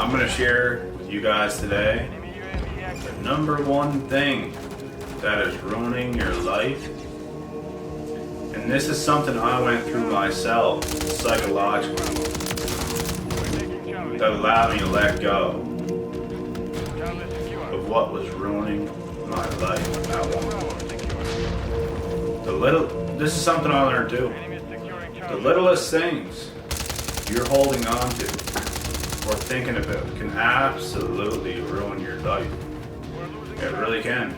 I'm going to share with you guys today the number one thing that is ruining your life. And this is something I went through myself psychologically that allowed me to let go of what was ruining my life at one point. This is something I learned too. The littlest things you're holding on to or thinking about can absolutely ruin your life. It really can.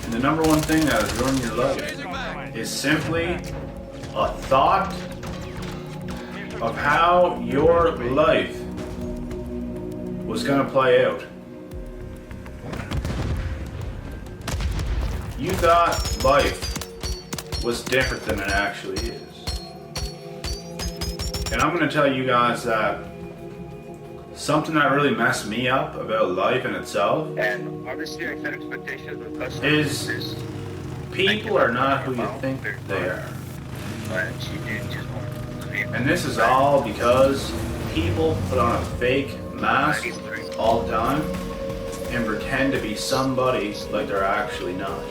And the number one thing that is ruining your life is simply a thought of how your life was going to play out. You thought life was different than it actually is. And I'm going to tell you guys that something that really messed me up about life in itself And obviously I set expectations with customers. is people are not who you think they are. But she did just And this is all because people put on a fake mask all the time and pretend to be somebody like they're actually not.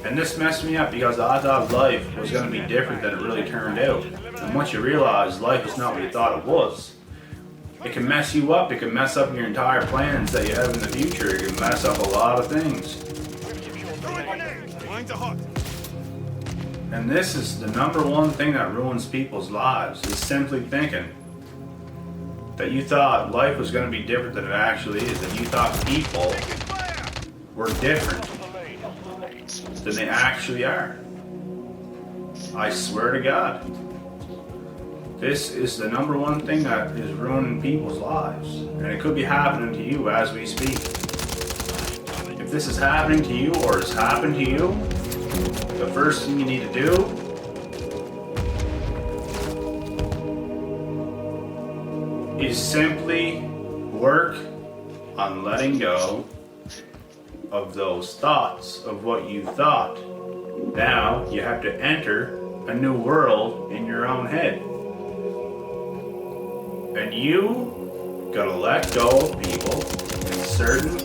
And this messed me up because I thought life was going to be different than it really turned out. And once you realize life is not what you thought it was, it can mess you up. It can mess up your entire plans that you have in the future. It can mess up a lot of things. And this is the number one thing that ruins people's lives, is simply thinking that you thought life was going to be different than it actually is, that you thought people were different than they actually are. I swear to God. This is the number one thing that is ruining people's lives. And it could be happening to you as we speak. If this is happening to you or has happened to you, the first thing you need to do is simply work on letting go of those thoughts of what you thought. Now you have to enter a new world in your own head. And you gotta let go of people in certain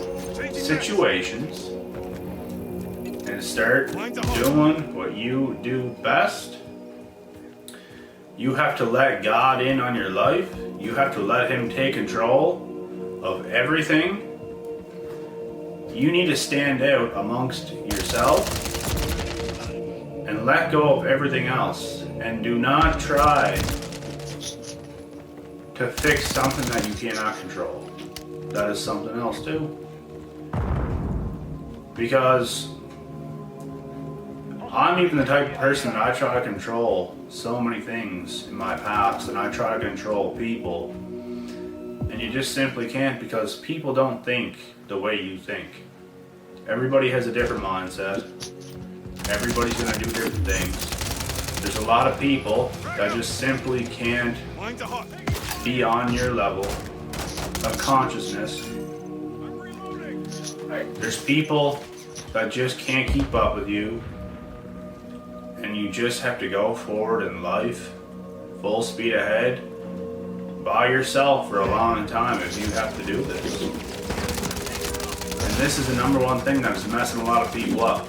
situations and start doing what you do best. You have to let God in on your life. You have to let Him take control of everything. You need to stand out amongst yourself and let go of everything else. And do not try to fix something that you cannot control. That is something else too. Because I'm even the type of person that I try to control so many things in my past, and I try to control people. And you just simply can't, because people don't think the way you think. Everybody has a different mindset. Everybody's going to do different things. There's a lot of people that just simply can't be on your level of consciousness. There's people that just can't keep up with you. And you just have to go forward in life, full speed ahead, by yourself for a long time if you have to do this. And this is the number one thing that is messing a lot of people up.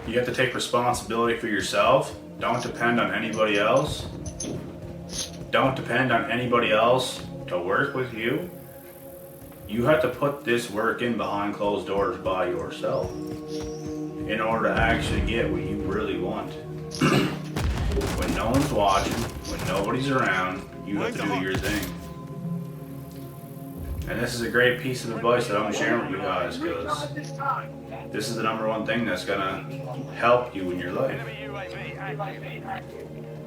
You have to take responsibility for yourself. Don't depend on anybody else. Don't depend on anybody else to work with you. You have to put this work in behind closed doors by yourself in order to actually get what you really want. When no one's watching, when nobody's around, you have to do your thing. And this is a great piece of advice that I'm sharing with you guys, because this is the number one thing that's gonna help you in your life.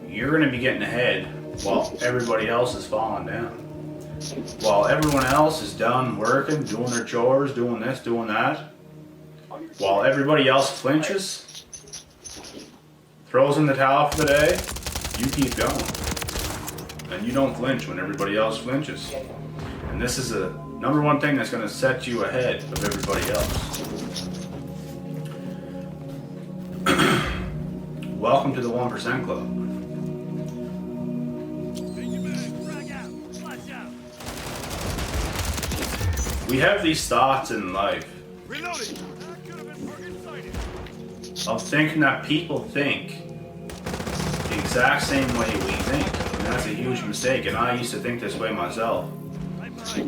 You're gonna be getting ahead while everybody else is falling down. While everyone else is done working, doing their chores, doing this, doing that, while everybody else flinches, throws in the towel for the day, you keep going. And you don't flinch when everybody else flinches. And this is the number one thing that's going to set you ahead of everybody else. welcome to the 1% Club. We have these thoughts in life of thinking that people think the exact same way we think. And that's a huge mistake, and I used to think this way myself.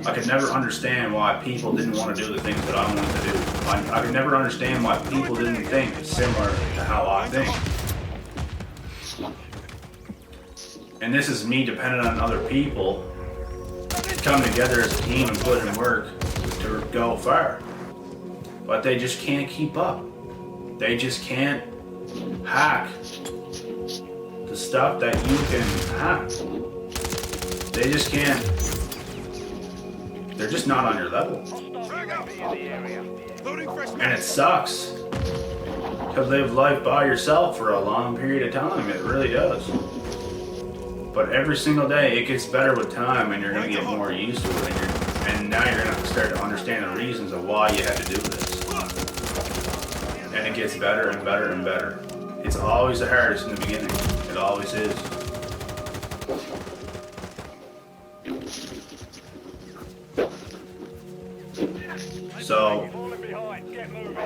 I could never understand why people didn't want to do the things that I wanted to do. I could never understand why people didn't think similar to how I think. And this is me dependent on other people to come together as a team and put in work to go far. But they just can't keep up. They just can't hack the stuff that you can hack. They just can't. They're just not on your level. And it sucks to live life by yourself for a long period of time. It really does. But every single day it gets better with time, and you're going to get more used to it. And now you're going to start to understand the reasons of why you had to do this. And it gets better and better and better. It's always the hardest in the beginning. It always is. So,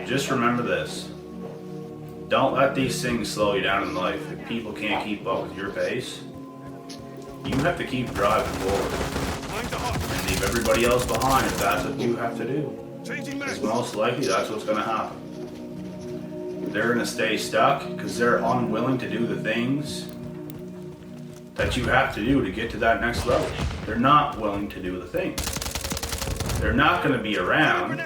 just remember this. Don't let these things slow you down in life. If people can't keep up with your pace, you have to keep driving forward. And leave everybody else behind if that's what you have to do. Because most likely that's what's going to happen. They're going to stay stuck because they're unwilling to do the things that you have to do to get to that next level. They're not willing to do the things. They're not going to be around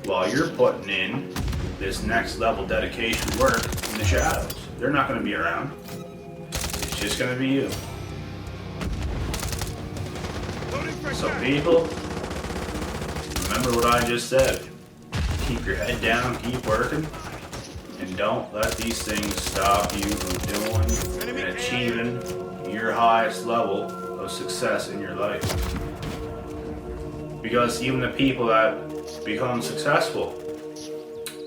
while you're putting in this next level dedication work in the shadows. They're not going to be around. It's just going to be you. So people, remember what I just said. Keep your head down, keep working, and don't let these things stop you from doing and achieving your highest level of success in your life. Because even the people that become successful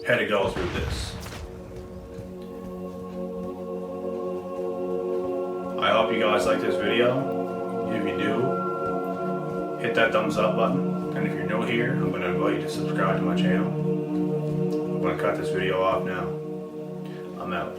had to go through this. I hope you guys like this video. If you do, hit that thumbs up button. And if you're new here, I'm going to invite you to subscribe to my channel. I'm going to cut this video off now. I'm out.